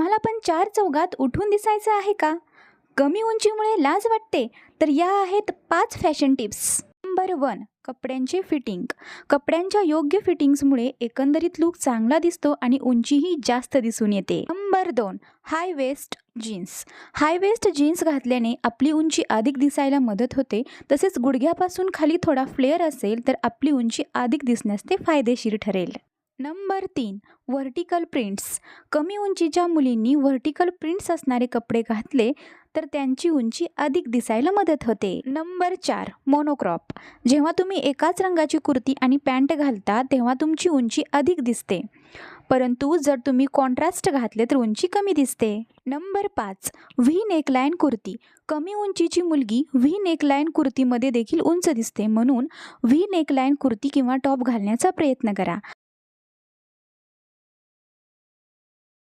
तुम्हाला पण चार चौघात उठून दिसायचं आहे का? कमी उंचीमुळे लाज वाटते? तर या आहेत 5 फॅशन टिप्स. नंबर 1. कपड्यांचे फिटिंग. कपड्यांच्या योग्य फिटिंग्समुळे एकंदरीत लूक चांगला दिसतो आणि उंचीही जास्त दिसून येते. नंबर 2. हाय वेस्ट जीन्स. हाय वेस्ट जीन्स घातल्याने आपली उंची अधिक दिसायला मदत होते. तसेच गुडघ्यापासून खाली थोडा फ्लेअर असेल तर आपली उंची अधिक दिसण्यास ते फायदेशीर ठरेल. नंबर 3. Vertical prints. कमी उंचीच्या मुलींनी व्हर्टिकल प्रिंट्स असणारे कपडे घातले तर त्यांची उंची अधिक दिसायला मदत होते. नंबर 4. मोनोक्रॉप. जेव्हा तुम्ही एकाच रंगाची कुर्ती आणि पॅन्ट घालता तेव्हा तुमची उंची अधिक दिसते, परंतु जर तुम्ही कॉन्ट्रास्ट घातले तर उंची कमी दिसते. नंबर 5. V neckline kurti. कमी उंचीची मुलगी व्ही नेकलाईन कुर्तीमध्ये देखील उंच दिसते, म्हणून व्ही नेकलाईन कुर्ती किंवा टॉप घालण्याचा प्रयत्न करा.